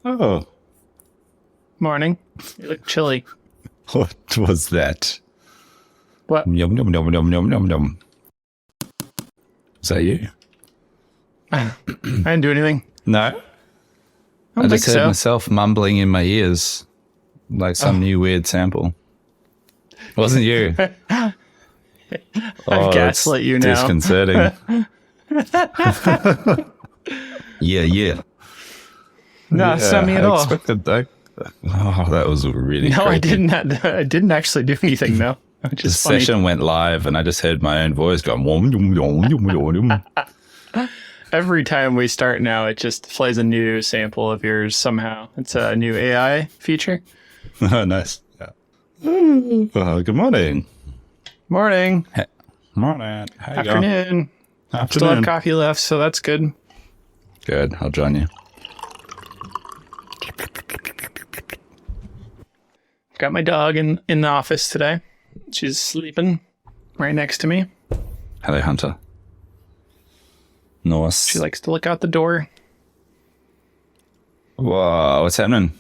Oh, Morning. You look chilly. what was that? What? Yum, yum, yum, yum, yum, yum, yum. Is that you? I didn't do anything. No. I I don't think just heard so. myself mumbling in my ears like some new weird sample. It wasn't you. I've It's gaslit you now. disconcerting. Yeah. No, it's not me at I all. expected that. Oh, that was really No, I creepy. didn't. I didn't actually do anything. No, which The is funny. session went live and I just heard my own voice going, "Wom, yum, yum, yum, yum, yum." Every time we start now, it just plays a new sample of yours somehow. It's a new AI feature. Oh, nice. Yeah. Good morning. Morning, Morning. How you going? afternoon. Still have Afternoon. coffee left, so that's good. Good. I'll join you. Got my dog in the office today. She's sleeping right next to me. Hello, Hunter. Nice. She likes to look out the door. Whoa, what's happening?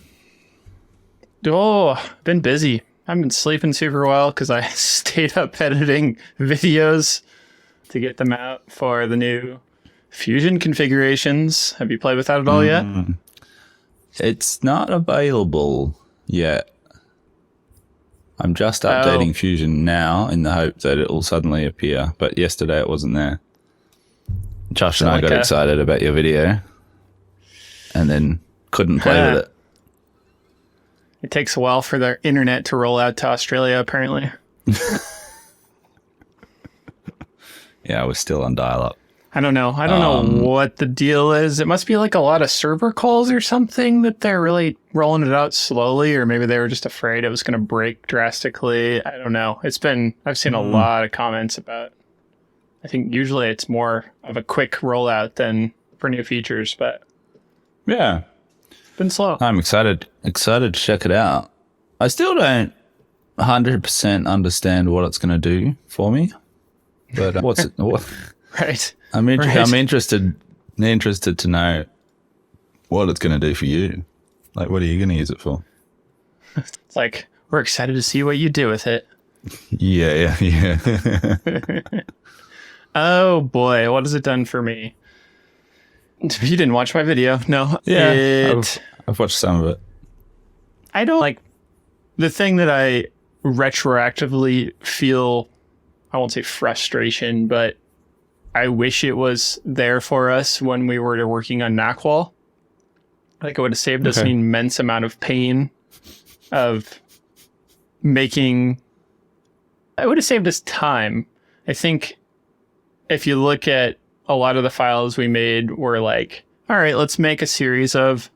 Oh, been busy. I haven't been sleeping super well because I stayed up editing videos to get them out for the new Fusion configurations. Have you played with that at all yet? It's not available yet. I'm just updating Fusion now in the hope that it will suddenly appear. But yesterday it wasn't there. Josh and I got excited about your video and then couldn't play with it. It takes a while for their internet to roll out to Australia, apparently. Yeah, I was still on dial-up. I don't know. I don't know what the deal is. It must be like a lot of server calls or something that they're really rolling it out slowly, or maybe they were just afraid it was going to break drastically. I don't know. I've seen a lot of comments about, I think usually it's more of a quick rollout than for new features, but Yeah. it's been slow. I'm excited to check it out. I still don't 100% understand what it's going to do for me. But Right. I'm Right. interested to know what it's going to do for you. Like, what are you going to use it for? It's like, we're excited to see what you do with it. Yeah. Oh boy, what has it done for me? You didn't watch my video. No. I've watched some of it. I don't like the thing that I retroactively feel, I won't say frustration, but I wish it was there for us when we were working on Knackwall. Like it would have saved us an immense amount of pain of making, it would have saved us time. I think if you look at a lot of the files we made were like, all right, let's make a series of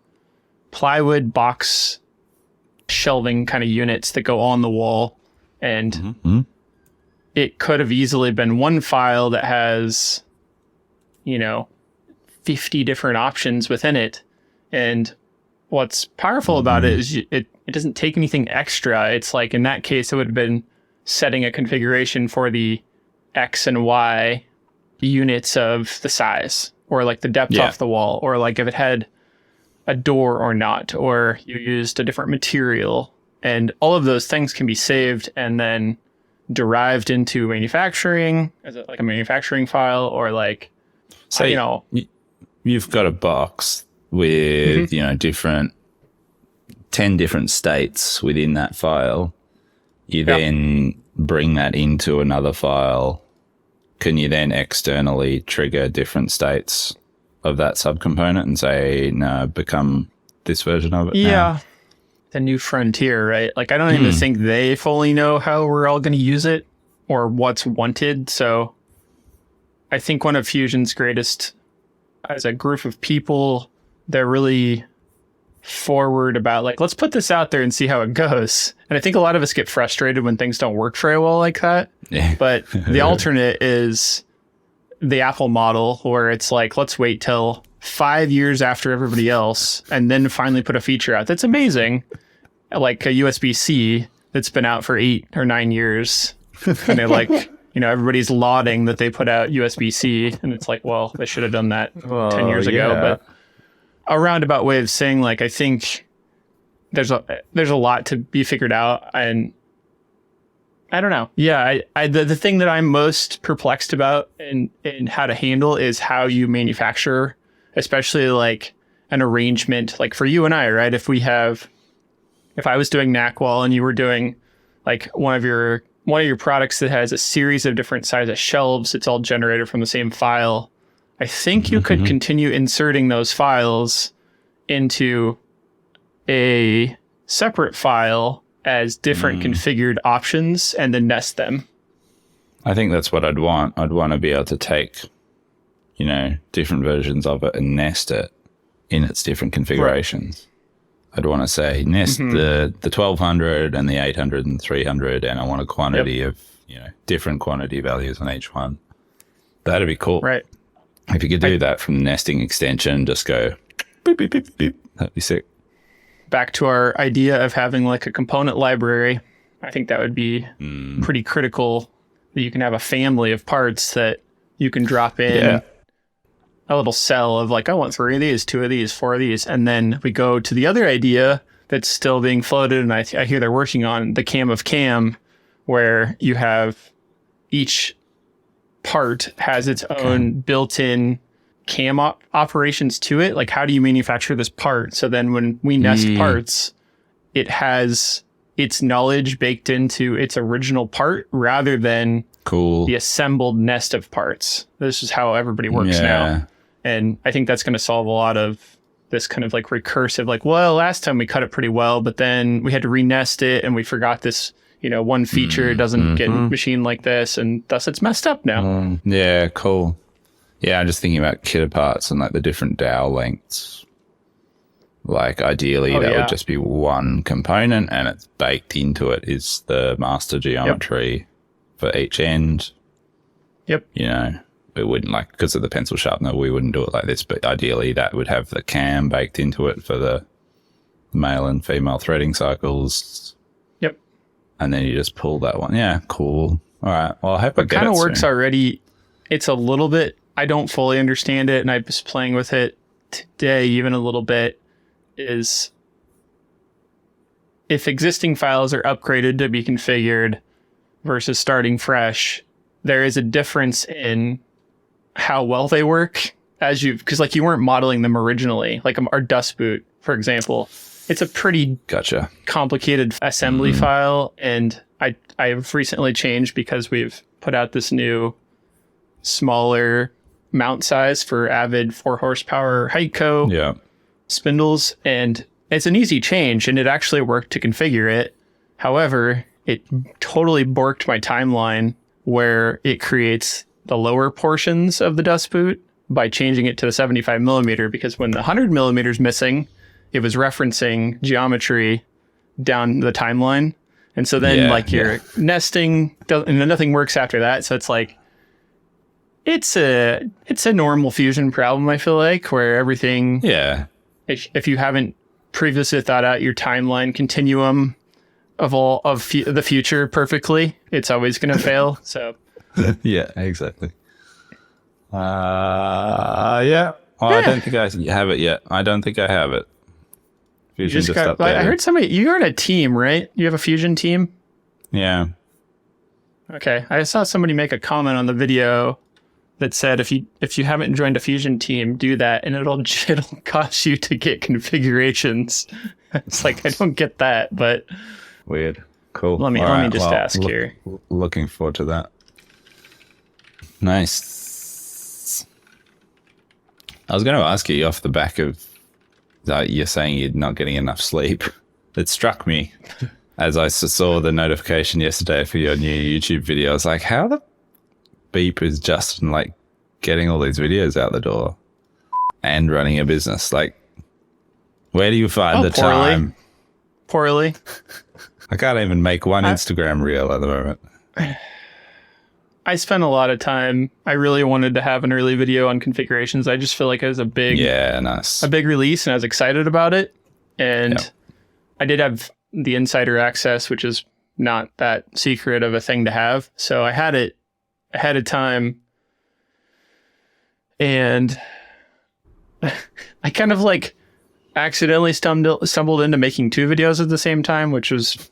plywood box shelving kind of units that go on the wall. And it could have easily been one file that has, 50 different options within it. And what's powerful about it is it doesn't take anything extra. It's like in that case, it would have been setting a configuration for the X and Y units of the size, or like the depth off the wall, or like if it had a door or not, or you used a different material. And all of those things can be saved and then derived into manufacturing as like a manufacturing file, or like, So, you've got a box with, 10 different states within that file. You then bring that into another file. Can you then externally trigger different states of that subcomponent and say, no, become this version of it? Yeah. The new frontier, right? Like, I don't even think they fully know how we're all going to use it or what's wanted. So I think one of Fusion's greatest, as a group of people, they're really forward about like, let's put this out there and see how it goes. And I think a lot of us get frustrated when things don't work very well like that. Yeah. But the alternate is the Apple model, where it's like, let's wait till 5 years after everybody else and then finally put a feature out that's amazing, like a USB-C that's been out for 8 or 9 years. And they're like, everybody's lauding that they put out USB-C, and it's like, well, they should have done that 10 years ago. But a roundabout way of saying, like, I think there's a lot to be figured out, and I don't know. Yeah, the thing that I'm most perplexed about and how to handle is how you manufacture, especially like an arrangement, like for you and I, right? If I was doing Knackwall and you were doing like one of your products that has a series of different size of shelves, it's all generated from the same file. I think you could continue inserting those files into a separate file as different configured options and then nest them. I think that's what I'd want. I'd want to be able to take, different versions of it and nest it in its different configurations. Right. I'd want to say nest the 1200 and the 800 and 300, and I want a quantity of, different quantity values on each one. That'd be cool. Right. If you could do that from the nesting extension, just go beep, beep, beep, beep. That'd be sick. Back to our idea of having like a component library, I think that would be pretty critical, that you can have a family of parts that you can drop in a little cell of like, I want 3 of these, 2 of these, 4 of these. And then we go to the other idea that's still being floated, and I hear they're working on the CAM of CAM, where you have each part has its own built-in CAM operations to it. Like, how do you manufacture this part? So then when we nest parts, it has its knowledge baked into its original part rather than the assembled nest of parts. This is how everybody works now. And I think that's going to solve a lot of this kind of like recursive, like, well, last time we cut it pretty well, but then we had to re-nest it and we forgot this, one feature doesn't get machined like this, and thus it's messed up now. Yeah, cool. Yeah, I'm just thinking about kit parts and like the different dowel lengths. Like ideally that would just be one component, and it's baked into it is the master geometry for each end. Yep. We wouldn't because of the pencil sharpener, we wouldn't do it like this, but ideally that would have the cam baked into it for the male and female threading cycles. Yep. And then you just pull that one. Yeah, cool. All right. Well, I hope I get it. It kind of works already. It's a little bit, I don't fully understand it, and I was playing with it today even a little bit, is if existing files are upgraded to be configured versus starting fresh, there is a difference in how well they work because like you weren't modeling them originally. Like our dust boot, for example, it's a pretty complicated assembly file, and I've recently changed because we've put out this new smaller mount size for Avid 4 horsepower Heitco spindles, and it's an easy change, and it actually worked to configure it. However, it totally borked my timeline where it creates the lower portions of the dust boot by changing it to the 75 millimeter, because when the 100 millimeter is missing, it was referencing geometry down the timeline. And so then your nesting and nothing works after that. So it's like, it's a normal Fusion problem, I feel like, where everything, if you haven't previously thought out your timeline continuum of the future perfectly, it's always going to fail. So yeah, exactly. Well, I don't think I have it yet. I don't think I have it. Fusion just updated. I heard you're in a team, right? You have a Fusion team? Yeah. Okay. I saw somebody make a comment on the video that said if you haven't joined a Fusion team, do that, and it'll cost you to get configurations. It's like, I don't get that, but weird. Cool. Let me just ask here. Looking forward to that. Nice. I was going to ask you off the back of you're saying you're not getting enough sleep. It struck me as I saw the notification yesterday for your new YouTube video. I was like, how the beep is Justin like getting all these videos out the door and running a business? Like, where do you find the time? Poorly. I can't even make one Instagram reel at the moment. I spent a lot of time. I really wanted to have an early video on configurations. I just feel like it was a big release, and I was excited about it. And I did have the insider access, which is not that secret of a thing to have. So I had it ahead of time. And I kind of like accidentally stumbled into making 2 videos at the same time, which was,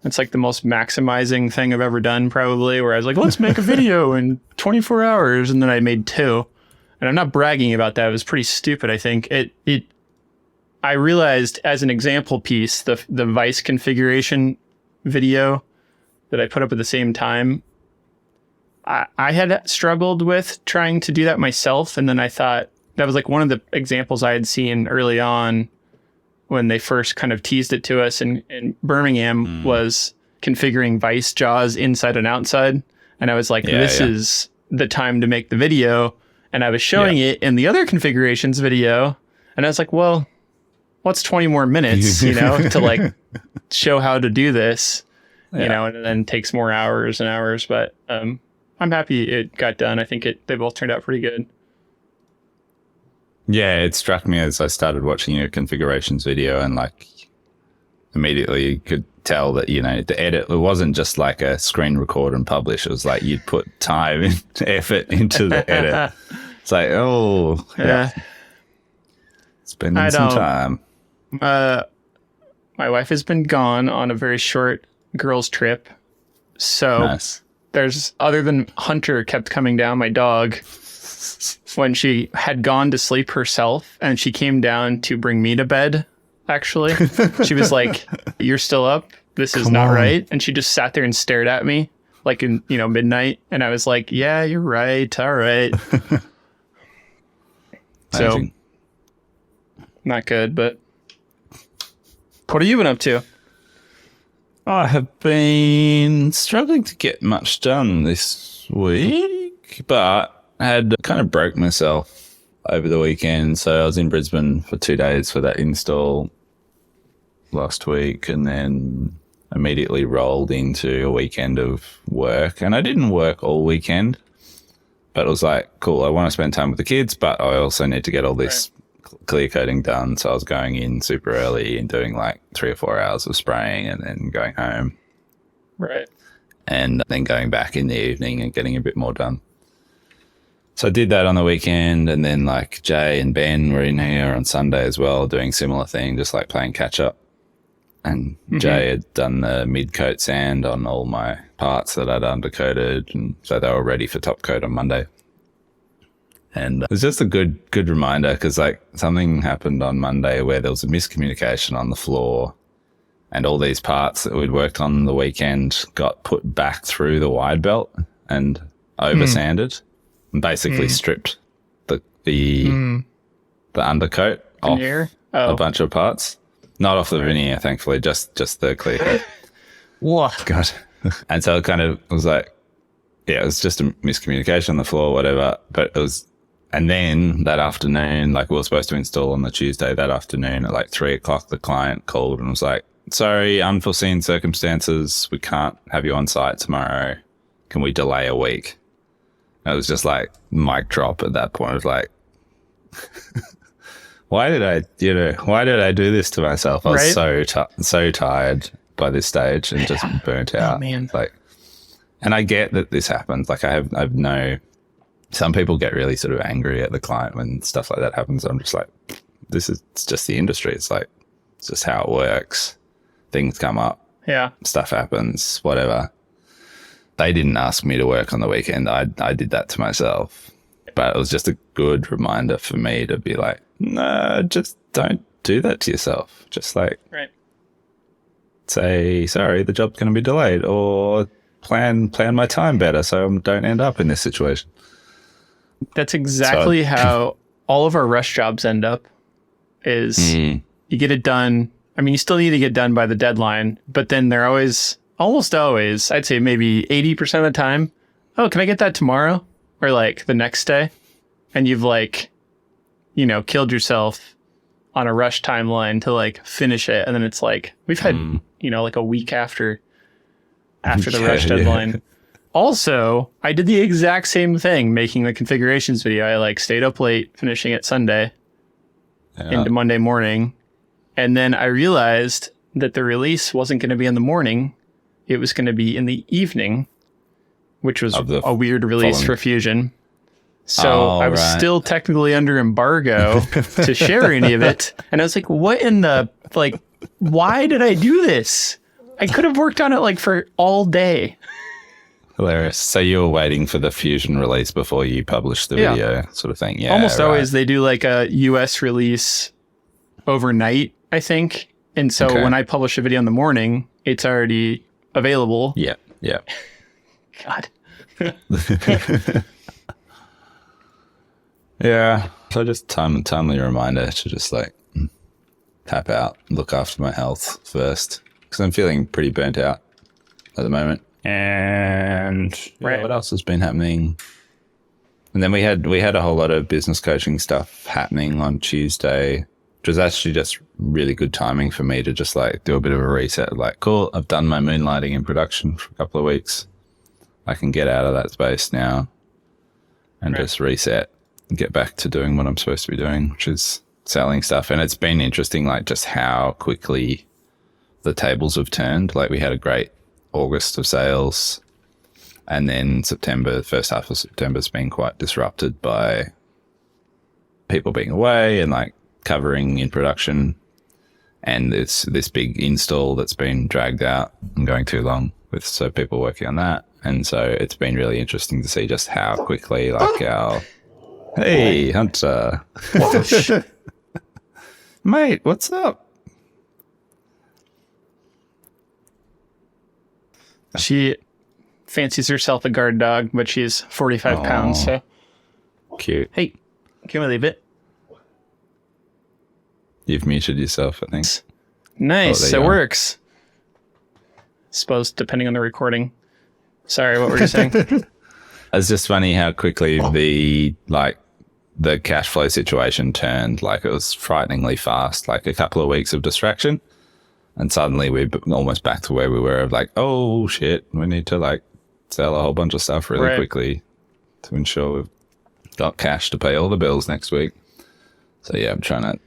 it's like the most maximizing thing I've ever done, probably, where I was like, let's make a video in 24 hours. And then I made 2. And I'm not bragging about that. It was pretty stupid, I think. I realized as an example piece, the Vice configuration video that I put up at the same time, I had struggled with trying to do that myself. And then I thought that was like one of the examples I had seen early on when they first kind of teased it to us in Birmingham was configuring Vice JAWS inside and outside. And I was like, this is the time to make the video. And I was showing it in the other configurations video. And I was like, well, what's 20 more minutes, to like show how to do this, and then takes more hours and hours. But I'm happy it got done. I think they both turned out pretty good. Yeah, it struck me as I started watching your configurations video and like immediately you could tell that, the edit, it wasn't just like a screen record and publish. It was like you'd put time and effort into the edit. It's like, spending some time. My wife has been gone on a very short girls' trip. So nice. There's, other than Hunter kept coming down, my dog, when she had gone to sleep herself and she came down to bring me to bed, actually, she was like, you're still up? This is not right. And she just sat there and stared at me like in, midnight. And I was like, yeah, you're right. All right. So not good, but what have you been up to? I have been struggling to get much done this week, but I had kind of broke myself over the weekend. So I was in Brisbane for 2 days for that install last week and then immediately rolled into a weekend of work. And I didn't work all weekend, but it was like, cool, I want to spend time with the kids, but I also need to get all this clear coating done. So I was going in super early and doing like 3 or 4 hours of spraying and then going home. Right. And then going back in the evening and getting a bit more done. So I did that on the weekend, and then like Jay and Ben were in here on Sunday as well, doing similar thing, just like playing catch up. And Jay had done the mid-coat sand on all my parts that I'd undercoated, and so they were ready for top coat on Monday. And it was just a good reminder, because like something happened on Monday where there was a miscommunication on the floor, and all these parts that we'd worked on the weekend got put back through the wide belt and over sanded and basically stripped the undercoat off a bunch of parts. Not off the veneer, thankfully, just the clear coat. What? God. And so it kind of was like, yeah, it was just a miscommunication on the floor, whatever. But it was, and then that afternoon, like we were supposed to install on the Tuesday, that afternoon at like 3:00, the client called and was like, sorry, unforeseen circumstances, we can't have you on site tomorrow. Can we delay a week? And it was just like mic drop at that point. It was like, why did I do this to myself? I was so tired by this stage and just burnt out. Oh, man. Like, and I get that this happens. Like I've some people get really sort of angry at the client when stuff like that happens. I'm just like, it's just the industry. It's like, it's just how it works. Things come up. Yeah. Stuff happens, whatever. They didn't ask me to work on the weekend. I did that to myself. But it was just a good reminder for me to be like, no, just don't do that to yourself. Just like say, sorry, the job's going to be delayed, or plan my time better so I don't end up in this situation. That's exactly how all of our rush jobs end up, is you get it done. I mean, you still need to get done by the deadline, but then they're almost always, I'd say maybe 80% of the time, oh, can I get that tomorrow? Or like the next day? And you've like, killed yourself on a rush timeline to like finish it. And then it's like, we've had, like a week after the rush deadline. Yeah. Also, I did the exact same thing making the configurations video. I like stayed up late finishing it Sunday into Monday morning. And then I realized that the release wasn't going to be in the morning. It was going to be in the evening, which was a weird release for Fusion. So I was right. still technically under embargo to share any of it. And I was like, what in the, like, why did I do this? I could have worked on it like for all day. Hilarious. So you were waiting for the Fusion release before you published the video sort of thing. Yeah. Almost always they do like a US release overnight, I think. And so when I publish a video in the morning, it's already available. Yeah. Yeah. God. Yeah. So just timely reminder to just like tap out, look after my health first, because I'm feeling pretty burnt out at the moment. And what else has been happening? And then we had a whole lot of business coaching stuff happening on Tuesday, which was actually just really good timing for me to just like do a bit of a reset. Like, cool, I've done my moonlighting in production for a couple of weeks. I can get out of that space now and just reset and get back to doing what I'm supposed to be doing, which is selling stuff. And it's been interesting, like just how quickly the tables have turned. Like we had a great August of sales, and then September, the first half of September has been quite disrupted by people being away and like covering in production. And it's this big install that's been dragged out and going too long with so people working on that. And so it's been really interesting to see just how quickly like our hey Hunter mate, what's up? She fancies herself a guard dog, but she's 45 pounds. So cute. Hey, can we leave it? You've muted yourself, I think. Nice, it works. Suppose depending on the recording. Sorry, what were you saying? It's just funny how quickly the cash flow situation turned. Like it was frighteningly fast, like a couple of weeks of distraction. And suddenly we're almost back to where we were of like, oh shit, we need to like sell a whole bunch of stuff really quickly to ensure we've got cash to pay all the bills next week. So yeah, I'm trying to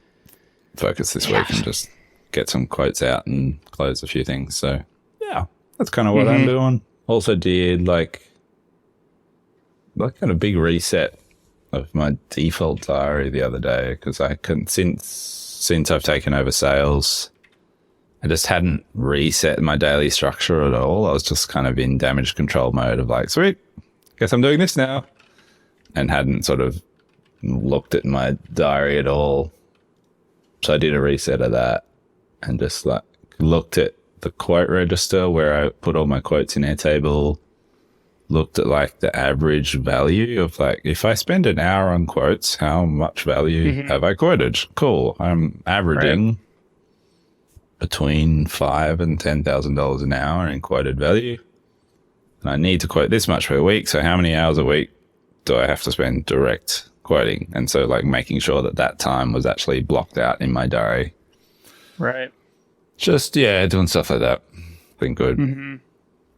focus this week and just get some quotes out and close a few things. So yeah, that's kind of what I'm doing. Also did like kind of big reset of my default diary the other day, because I couldn't since I've taken over sales, I just hadn't reset my daily structure at all. I was just kind of in damage control mode of like, sweet, guess I'm doing this now, and hadn't sort of looked at my diary at all. So I did a reset of that and just like looked at the quote register where I put all my quotes in Airtable, looked at like the average value of like, if I spend an hour on quotes, how much value have I quoted? Cool. I'm averaging between $5,000 and $10,000 an hour in quoted value. And I need to quote this much per week. So how many hours a week do I have to spend direct quoting? And so like making sure that time was actually blocked out in my diary. Right. Just, doing stuff like that. Been good.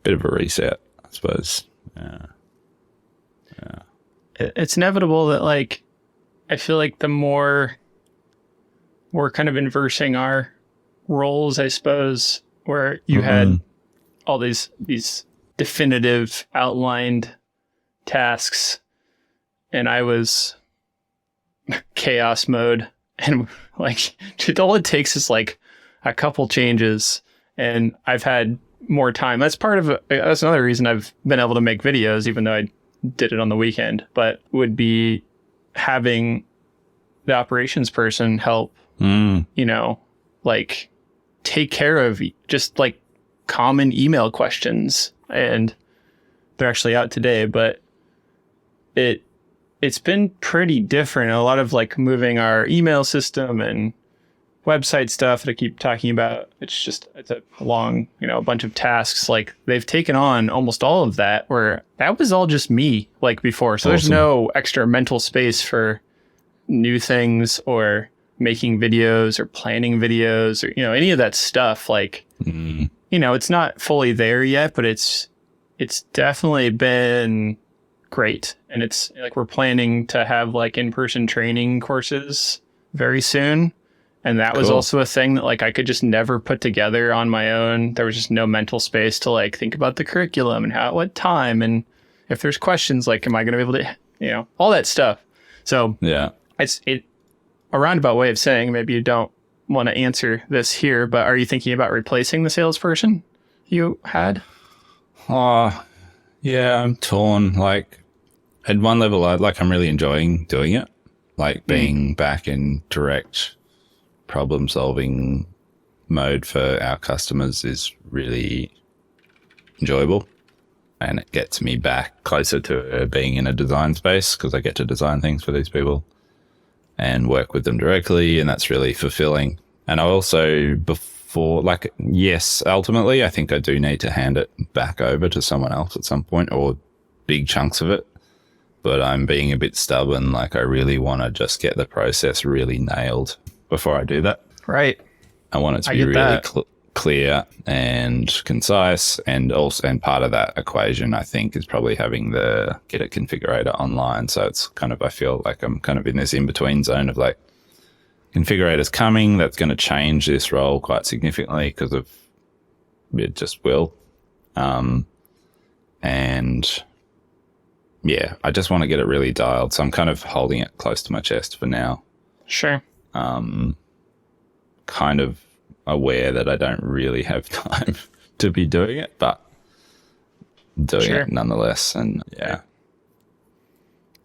Bit of a reset, I suppose. Yeah. It's inevitable that like, I feel like the more we're kind of inversing our roles, I suppose, where you had all these definitive outlined tasks and I was chaos mode, and like all it takes is like a couple changes and I've had more time. That's that's another reason I've been able to make videos, even though I did it on the weekend, but would be having the operations person help, like take care of just like common email questions. And they're actually out today, but it's been pretty different. A lot of like moving our email system and website stuff that I keep talking about. It's a long, a bunch of tasks. Like they've taken on almost all of that, where that was all just me like before. So there's no extra mental space for new things or making videos or planning videos or, any of that stuff. Like, it's not fully there yet, but it's definitely been great. And it's like, we're planning to have like in-person training courses very soon. And that was also a thing that like I could just never put together on my own. There was just no mental space to like think about the curriculum and what time. And if there's questions, like, am I going to be able to all that stuff. So Yeah. it's a roundabout way of saying, maybe you don't want to answer this here, but are you thinking about replacing the salesperson you had? Oh, yeah, I'm torn. Like, at one level, I'm really enjoying doing it. Like, being back in direct problem-solving mode for our customers is really enjoyable. And it gets me back closer to being in a design space because I get to design things for these people and work with them directly, and that's really fulfilling. And I also, yes, ultimately, I think I do need to hand it back over to someone else at some point, or big chunks of it. But I'm being a bit stubborn. Like, I really want to just get the process really nailed before I do that. Right. I want it to be really clear and concise, and part of that equation, I think, is probably having the Git configurator online. So it's kind of, I feel like I'm kind of in this in-between zone of like, configurator's coming, that's going to change this role quite significantly because of it just will. And yeah, I just want to get it really dialed. So I'm kind of holding it close to my chest for now. Sure. Kind of aware that I don't really have time to be doing it, but doing it nonetheless. And yeah.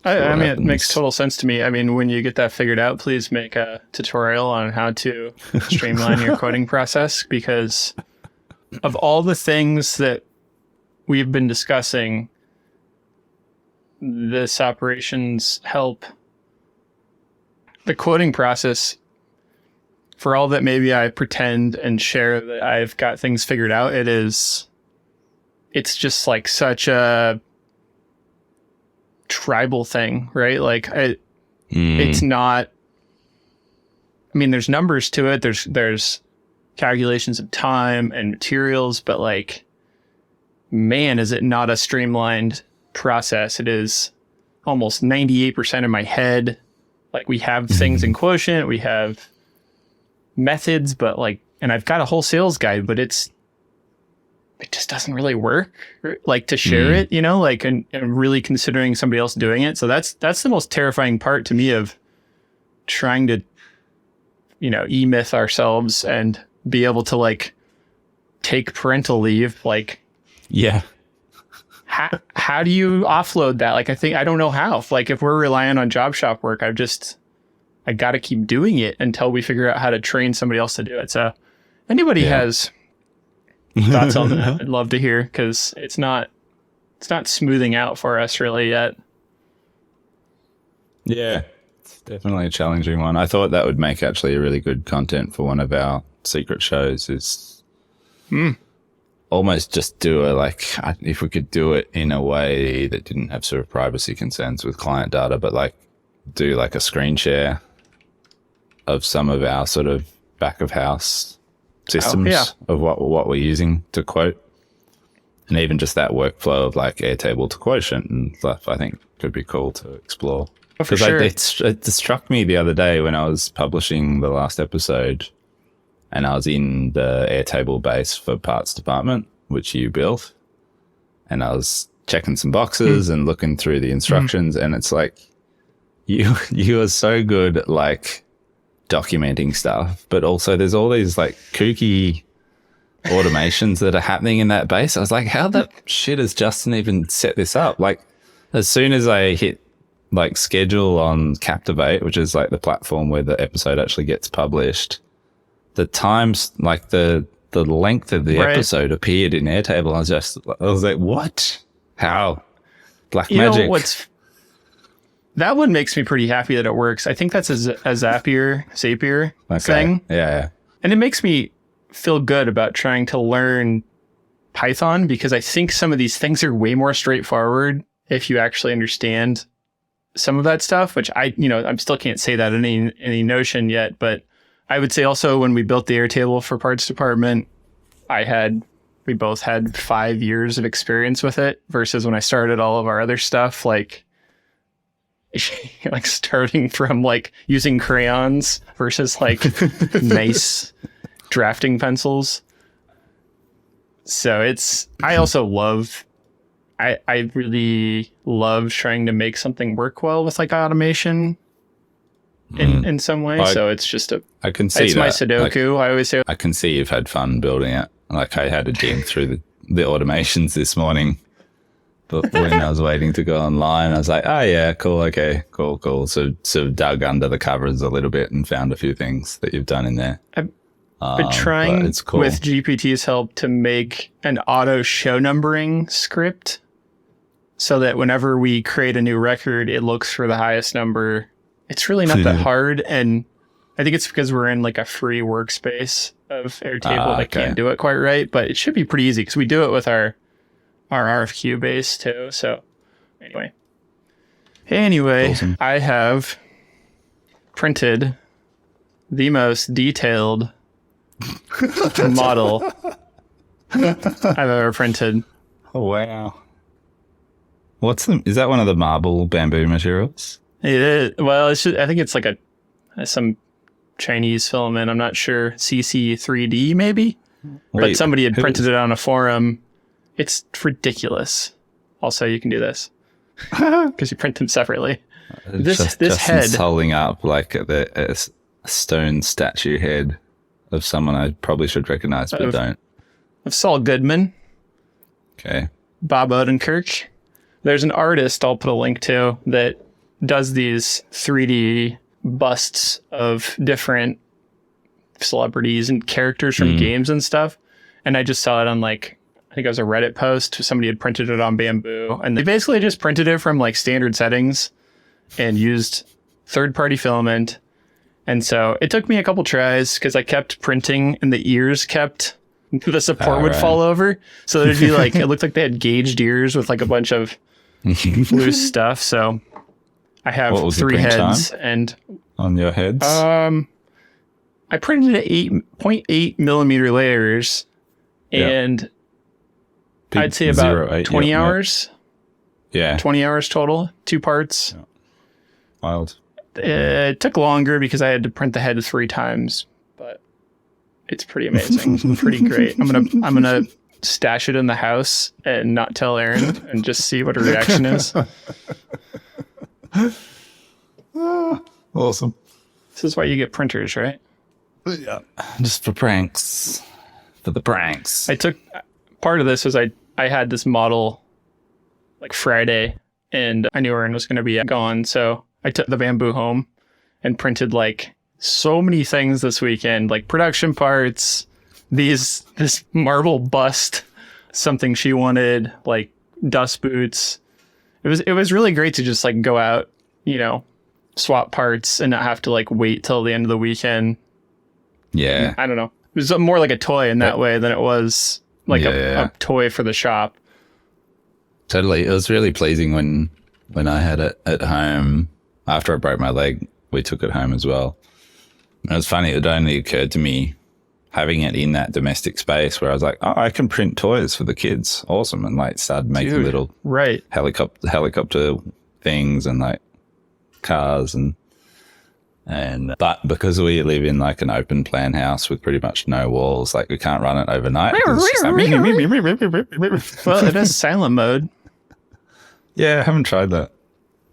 I mean, it makes total sense to me. I mean, when you get that figured out, please make a tutorial on how to streamline your coding process, because of all the things that we've been discussing, this operations help, the coding process, for all that maybe I pretend and share that I've got things figured out, it's just like such a tribal thing, right? Like it's not, I mean, there's numbers to it. There's calculations of time and materials, but like, man, is it not a streamlined process. It is almost 98% in my head. Like, we have things in Quotient, we have methods, but like, and I've got a whole sales guide, but it just doesn't really work, like, to share it, like, and really considering somebody else doing it. So that's the most terrifying part to me of trying to, e-myth ourselves and be able to like take parental leave. Like, yeah. How do you offload that? Like, I don't know how. Like, if we're relying on job shop work, I got to keep doing it until we figure out how to train somebody else to do it. So anybody has thoughts on that, I'd love to hear, because it's not smoothing out for us really yet. Yeah, it's definitely a challenging one. I thought that would make actually a really good content for one of our secret shows, is almost just do if we could do it in a way that didn't have sort of privacy concerns with client data, but like do like a screen share of some of our sort of back of house systems of what we're using to quote, and even just that workflow of like Airtable to Quotient and stuff, I think could be cool to explore. For sure. It struck me the other day when I was publishing the last episode, and I was in the Airtable base for parts department, which you built, and I was checking some boxes and looking through the instructions, and it's like, you are so good at like documenting stuff, but also there's all these like kooky automations that are happening in that base. I was like, how the shit has Justin even set this up? Like, as soon as I hit like schedule on Captivate, which is like the platform where the episode actually gets published, the times, like the length of the episode appeared in Airtable. I was like, what? How? Black magic. That one makes me pretty happy that it works. I think that's a Zapier thing. Yeah. And it makes me feel good about trying to learn Python, because I think some of these things are way more straightforward if you actually understand some of that stuff, which I still can't say that in any Notion yet, but I would say also when we built the Airtable for parts department, we both had 5 years of experience with it, versus when I started all of our other stuff, like starting from like using crayons versus like nice drafting pencils. So I also love I really love trying to make something work well with like automation in some way. So it's just I can see it's that. my Sudoku. I always say I can see you've had fun building it. Like I had to dig through the automations this morning. But when I was waiting to go online, I was like, oh yeah, cool, okay, cool. So sort of dug under the covers a little bit and found a few things that you've done in there. But trying but it's cool. with GPT's help to make an auto show numbering script so that whenever we create a new record, it looks for the highest number. It's really not that hard. And I think it's because we're in like a free workspace of Airtable that can't do it quite right. But it should be pretty easy because we do it with our RFQ base too. So anyway, awesome. I have printed the most detailed model I've ever printed. Oh wow! Is that one of the marble bamboo materials? It is. Well, I think it's like some Chinese filament. I'm not sure. CC3D maybe. But somebody had printed it on a forum. It's ridiculous. Also, you can do this because you print them separately. This head holding up like a stone statue head of someone I probably should recognize, but don't. Of Saul Goodman. Okay. Bob Odenkirk. There's an artist I'll put a link to that does these 3D busts of different celebrities and characters from games and stuff. And I just saw it on I think it was a Reddit post. Somebody had printed it on bamboo. And they basically just printed it from like standard settings and used third-party filament. And so it took me a couple tries because I kept printing and the ears the support would fall over. So there'd be like, it looked like they had gauged ears with like a bunch of loose stuff. So I have 3 heads and on your heads. I printed at 8.8 millimeter layers and I'd say about 20 hours. Yeah. 20 hours total, 2 parts. Yeah. Wild. It took longer because I had to print the head 3 times, but it's pretty amazing. Pretty great. I'm gonna stash it in the house and not tell Erin and just see what her reaction is. Awesome. This is why you get printers, right? Yeah. Just for pranks. For the pranks. I took part of this was I had this model like Friday and I knew Erin was going to be gone, so I took the bamboo home and printed like so many things this weekend, like production parts, this marble bust, something she wanted, like dust boots. It was really great to just like go out, swap parts and not have to like wait till the end of the weekend. Yeah. I don't know. It was more like a toy in that way than it was like a toy for the shop. Totally. It was really pleasing when I had it at home. After I broke my leg, we took it home as well. And it was funny. It only occurred to me having it in that domestic space where I was like, oh, I can print toys for the kids. Awesome. And like started making little helicopter things and like cars but because we live in like an open plan house with pretty much no walls, like we can't run it overnight. Well, it has silent mode. Yeah, I haven't tried that.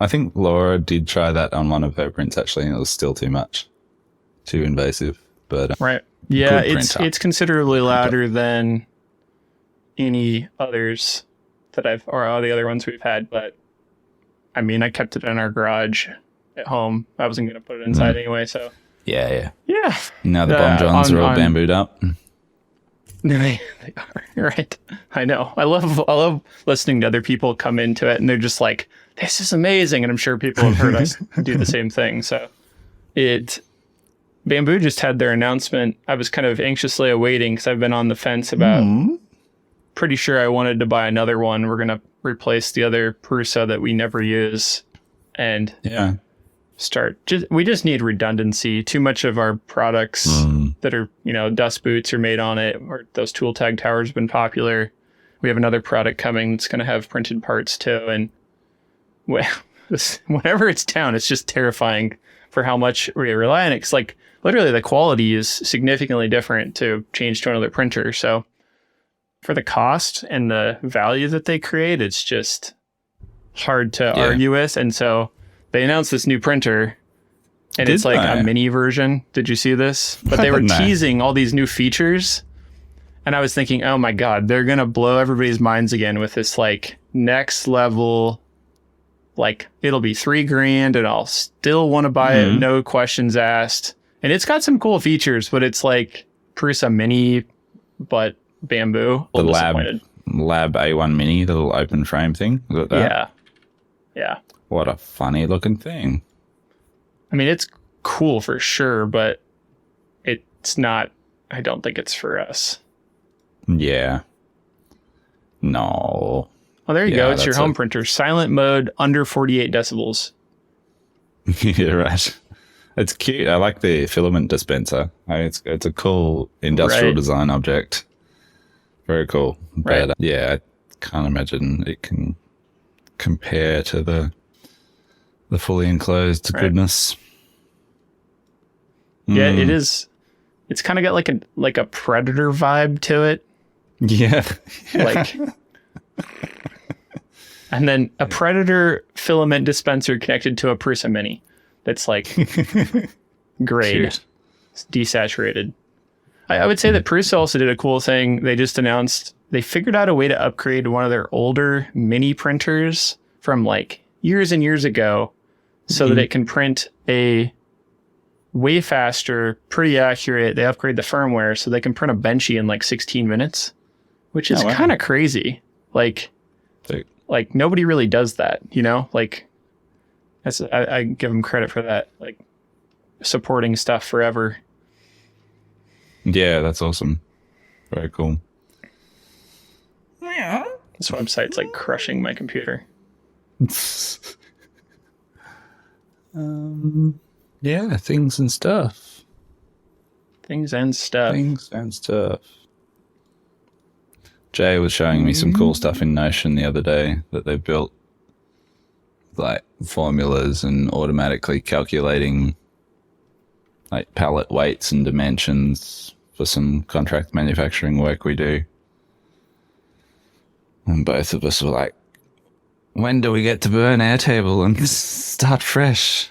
I think Laura did try that on one of her prints actually, and it was still too invasive. But right, yeah, it's considerably louder than any others or all the other ones we've had. But I mean, I kept it in our garage at home. I wasn't going to put it inside anyway. So yeah. Now the Bomb Johns are all bambooed up. They are, right. I know. I love listening to other people come into it and they're just like, this is amazing. And I'm sure people have heard us do the same thing. So Bamboo just had their announcement. I was kind of anxiously awaiting because I've been on the fence about pretty sure I wanted to buy another one. We're going to replace the other Prusa that we never use and we just need redundancy. Too much of our products that are, dust boots are made on it, or those tool tag towers have been popular. We have another product coming that's going to have printed parts too. And whenever it's down, it's just terrifying for how much we rely on it. It's like literally the quality is significantly different to change to another printer. So for the cost and the value that they create, it's just hard to argue with. And so they announced this new printer, and it's like a mini version. Did you see this? But they were teasing all these new features. And I was thinking, oh my God, they're going to blow everybody's minds again with this like next level, like it'll be $3,000 and I'll still want to buy it. No questions asked. And it's got some cool features, but it's like Prusa Mini, but bamboo. The Lab A1 Mini, the little open frame thing. Is it that? Yeah. Yeah. What a funny looking thing. I mean, it's cool for sure, but it's not, I don't think it's for us. Yeah. No. Well, there you go. It's your home printer. Silent mode, under 48 decibels. Yeah, right. It's cute. I like the filament dispenser. It's a cool industrial design object. Very cool. Right. But yeah, I can't imagine it can compare to the fully enclosed goodness. Yeah, it is. It's kind of got like a Predator vibe to it. Yeah. Like, and then a Predator filament dispenser connected to a Prusa Mini. That's like grade. It's desaturated. I would say that Prusa also did a cool thing. They just announced they figured out a way to upgrade one of their older mini printers from like years and years ago so that it can print a way faster, pretty accurate. They upgrade the firmware so they can print a Benchy in like 16 minutes, which is kind of crazy. Like nobody really does that, you know? Like, I give them credit for that, like supporting stuff forever. Yeah, that's awesome. Very cool. Yeah. This website's like crushing my computer. Yeah, things and stuff. Things and stuff. Jay was showing me some cool stuff in Notion the other day that they built, like formulas and automatically calculating like pallet weights and dimensions for some contract manufacturing work we do. And both of us were like, when do we get to burn Airtable and start fresh?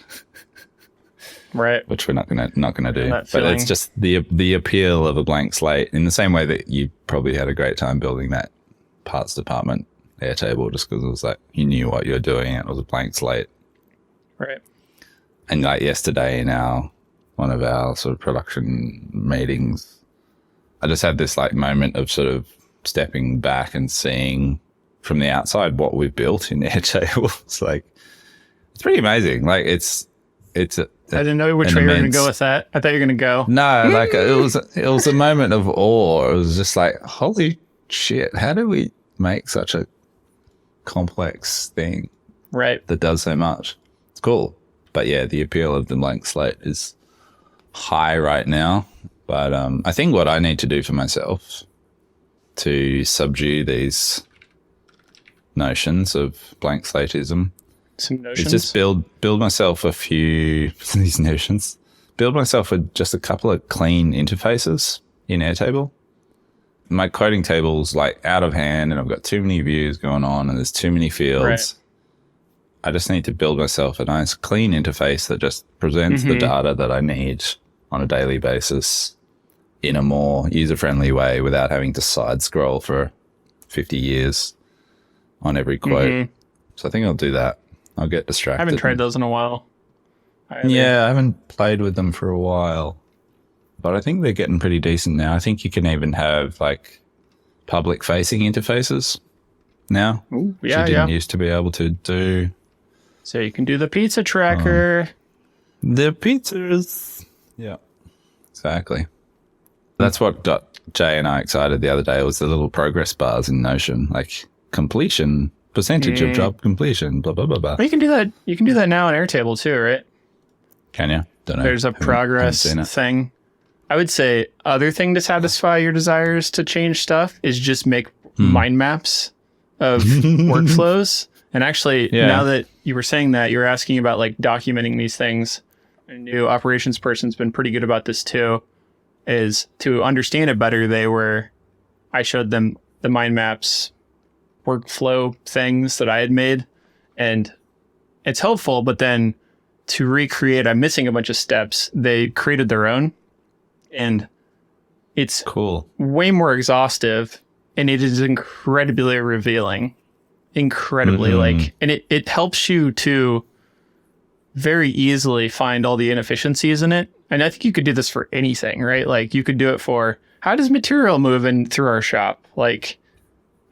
Right. Which we're not gonna do. But it's just the appeal of a blank slate, in the same way that you probably had a great time building that parts department Airtable, just because it was like you knew what you were doing. It was a blank slate. Right. And like yesterday in one of our sort of production meetings, I just had this like moment of sort of stepping back and seeing from the outside what we've built in Airtable. It's like, it's pretty amazing. Like I didn't know which way you were going to go with that. I thought you were going to go. No, like it was a moment of awe. It was just like, holy shit, how do we make such a complex thing? Right. That does so much. It's cool. But yeah, the appeal of the blank slate is high right now. But I think what I need to do for myself to subdue these notions of blank slateism some notions. Is just build myself a few these notions. Build myself just a couple of clean interfaces in Airtable. My coding table's like out of hand, and I've got too many views going on, and there's too many fields. Right. I just need to build myself a nice clean interface that just presents the data that I need on a daily basis in a more user-friendly way without having to side scroll for 50 years on every quote. So I think I'll do that. I'll get distracted. I haven't tried those in a while. Yeah, I haven't played with them for a while. But I think they're getting pretty decent now. I think you can even have like public-facing interfaces now. Ooh, which you didn't used to be able to do. So you can do the pizza tracker. The pizzas. Yeah, exactly. That's what got Jay and I excited the other day. Was the little progress bars in Notion, like completion, percentage of job completion, blah, blah, blah, blah. Well, you can do that. You can do that now in Airtable too, right? Can you? Don't know. There's a progress thing. I would say other thing to satisfy your desires to change stuff is just make mind maps of workflows. And actually, now that you were saying that, you're asking about like documenting these things. A new operations person's been pretty good about this too, is to understand it better. I showed them the mind maps workflow things that I had made, and it's helpful, but then to recreate, I'm missing a bunch of steps. They created their own, and it's Cool. way more exhaustive, and it is incredibly revealing. Incredibly, like, and it helps you to very easily find all the inefficiencies in it. And I think you could do this for anything, right? Like, you could do it for how does material move in through our shop, like,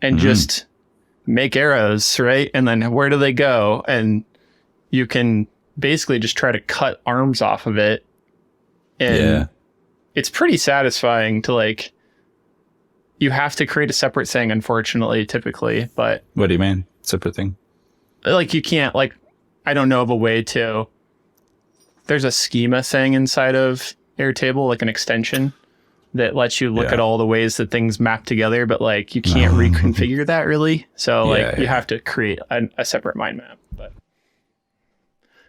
and just make arrows, right? And then where do they go? And you can basically just try to cut arms off of it. And it's pretty satisfying to, like, you have to create a separate thing, unfortunately, typically. But What do you mean? Separate thing? like, you can't, like, I don't know of a way to, there's a schema thing inside of Airtable, like an extension that lets you look at all the ways that things map together, but like you can't reconfigure that really. So like you have to create a separate mind map. But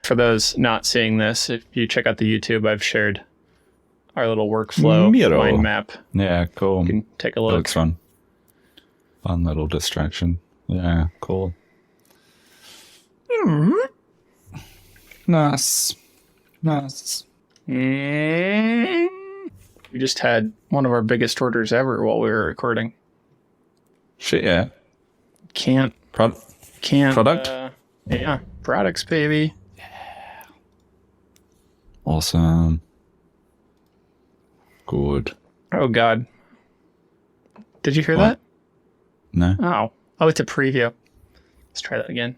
for those not seeing this, if you check out the YouTube, I've shared our little workflow mind map. Yeah, cool. You can take a That look. looks fun. Fun little distraction. Yeah, cool. Nice. Nice. We just had one of our biggest orders ever while we were recording. Shit, yeah. Can't Product? Yeah, products, baby. Awesome. Good. Oh God, did you hear What? that? No? Oh, it's a preview. Let's try that again.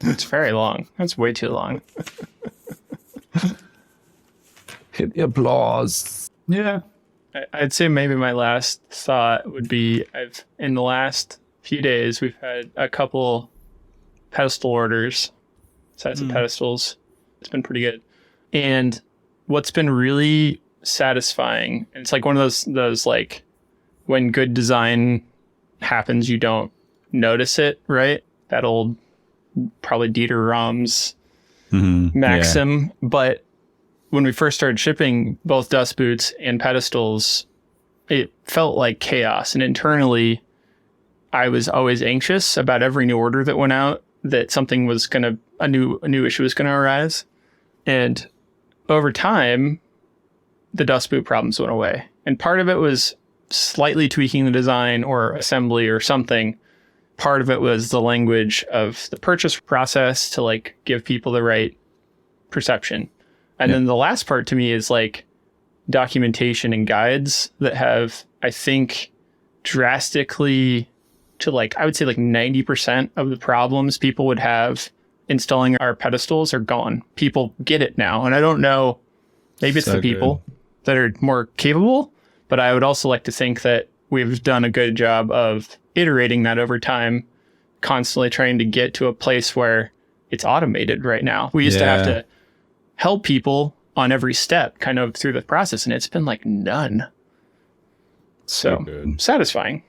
It's very long. That's way too long. Hit the applause. Yeah. I'd say maybe my last thought would be in the last few days, we've had a couple pedestal orders, sets of pedestals. It's been pretty good. And what's been really satisfying, and it's like one of those like when good design happens, you don't notice it, right? That old, probably Dieter Rams maxim. But when we first started shipping both dust boots and pedestals, it felt like chaos. And internally, I was always anxious about every new order that went out, that something was a new issue was gonna arise. And over time, the dust boot problems went away. And part of it was slightly tweaking the design or assembly or something. Part of it was the language of the purchase process to like give people the right perception. And then the last part to me is like documentation and guides that have, I think, drastically to like, I would say like 90% of the problems people would have installing our pedestals are gone. People get it now. And I don't know, maybe it's the people that are more capable, but I would also like to think that we've done a good job of iterating that over time, constantly trying to get to a place where it's automated right now. We used to have to help people on every step kind of through the process, and it's been like none. So satisfying.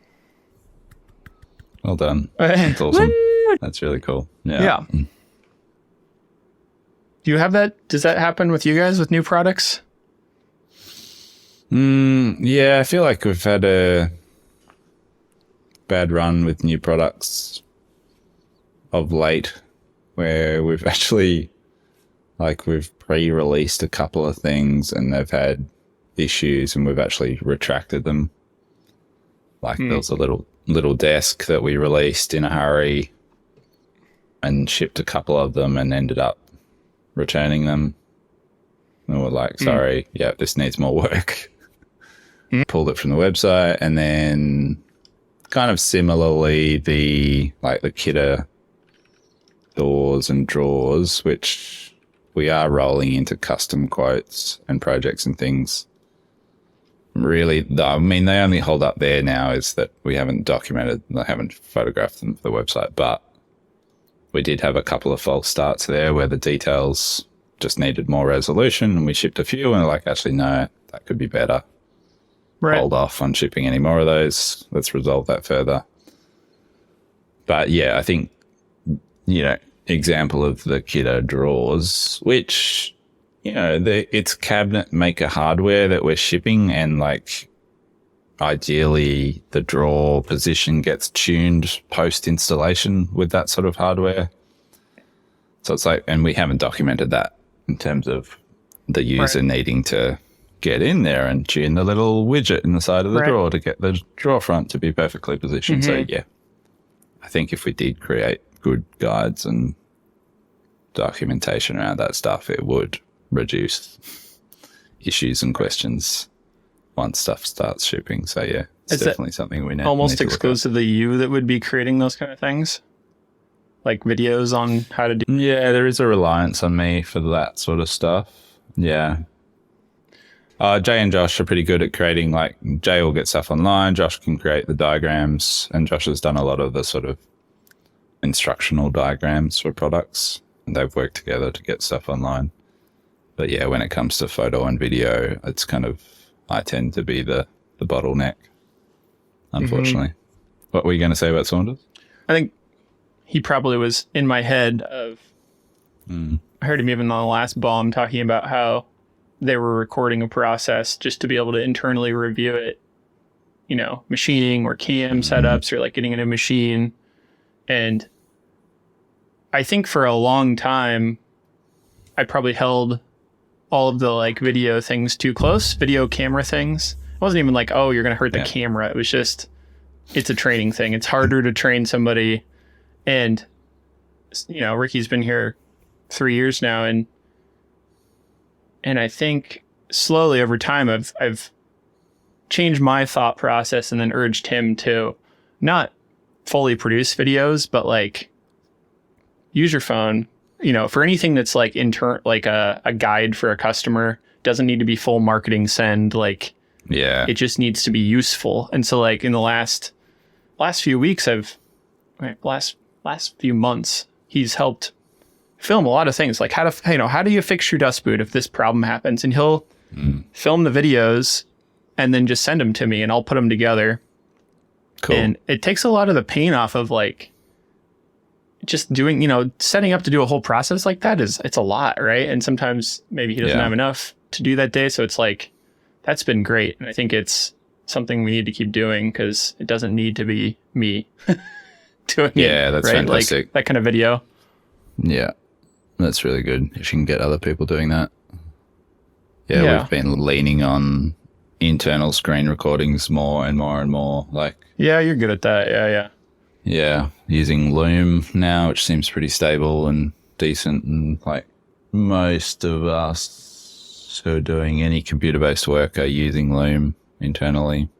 Well done. That's awesome. That's really cool. Yeah. Do you have that? Does that happen with you guys with new products? Yeah, I feel like we've had a bad run with new products of late, where we've actually, like, we've pre-released a couple of things and they've had issues and we've actually retracted them. Like there was a little desk that we released in a hurry and shipped a couple of them and ended up returning them. And we're like, sorry, this needs more work. Pulled it from the website. And then kind of similarly, the Kidder doors and drawers, which we are rolling into custom quotes and projects and things. Really, I mean, they only hold up there now is that we haven't documented, I haven't photographed them for the website, but we did have a couple of false starts there where the details just needed more resolution, and we shipped a few and we're like, actually, no, that could be better. Right. Hold off on shipping any more of those. Let's resolve that further. But yeah, I think, example of the Kidder drawers, which, it's cabinet maker hardware that we're shipping, and like ideally the draw position gets tuned post installation with that sort of hardware. So it's like, and we haven't documented that in terms of the user needing to get in there and tune the little widget in the side of the drawer to get the drawer front to be perfectly positioned. So yeah, I think if we did create good guides and documentation around that stuff, it would reduce issues and questions once stuff starts shipping. So yeah, it's definitely something we need. Almost exclusively you that would be creating those kind of things, like videos on how to do. Yeah, there is a reliance on me for that sort of stuff. Yeah. Jay and Josh are pretty good at creating, like, Jay will get stuff online, Josh can create the diagrams, and Josh has done a lot of the sort of instructional diagrams for products, and they've worked together to get stuff online. But yeah, when it comes to photo and video, it's kind of, I tend to be the bottleneck, unfortunately. What were you going to say about Saunders? I think he probably was in my head of, I heard him even on the last bomb talking about how they were recording a process just to be able to internally review it, you know, machining or cam setups or like getting a new machine. And I think for a long time, I probably held all of the like video things too close, video camera things. It wasn't even like, oh, you're going to hurt the camera. It was just, it's a training thing. It's harder to train somebody. And, you know, Ricky's been here 3 years now, and I think slowly over time I've changed my thought process and then urged him to not fully produce videos, but like use your phone, you know, for anything that's like like a guide for a customer. Doesn't need to be full marketing send. Like, yeah, it just needs to be useful. And so like in the last few weeks, last few months, he's helped film a lot of things, like how do you fix your dust boot if this problem happens, and he'll film the videos and then just send them to me and I'll put them together. Cool. And it takes a lot of the pain off of like just doing, you know, setting up to do a whole process like that it's a lot, right? And sometimes maybe he doesn't have enough to do that day, so it's like that's been great, and I think it's something we need to keep doing because it doesn't need to be me doing it. Yeah, that's fantastic. Like that kind of video. Yeah. That's really good if you can get other people doing that. Yeah, we've been leaning on internal screen recordings more and more and more. Like, yeah, you're good at that. Yeah, using Loom now, which seems pretty stable and decent. And like most of us who are doing any computer-based work are using Loom internally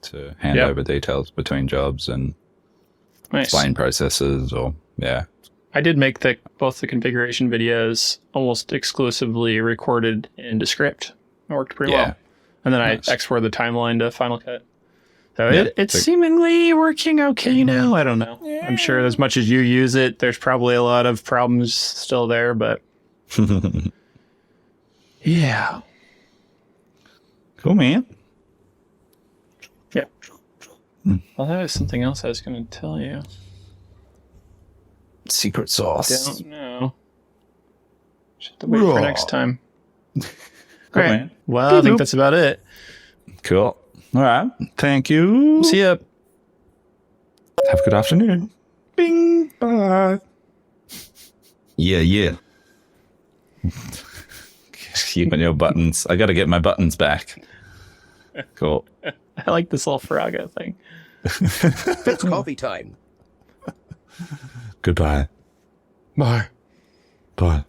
to hand over details between jobs and explain processes or, I did make both the configuration videos almost exclusively recorded in Descript. It worked pretty well. And then I exported the timeline to Final Cut. So it's seemingly working okay now. I don't know. Yeah. I'm sure as much as you use it, there's probably a lot of problems still there, but yeah. Cool, man. Yeah. Well, that was something else I was going to tell you. Secret sauce. Don't know. Should have to wait for next time. Cool, right. man. Well, I think that's about it. Cool. All right. Thank you. See ya. Have a good afternoon. Bing. Bye. Yeah. You and your buttons. I got to get my buttons back. Cool. I like this little Fraga thing. It's coffee time. Goodbye. Bye. Bye.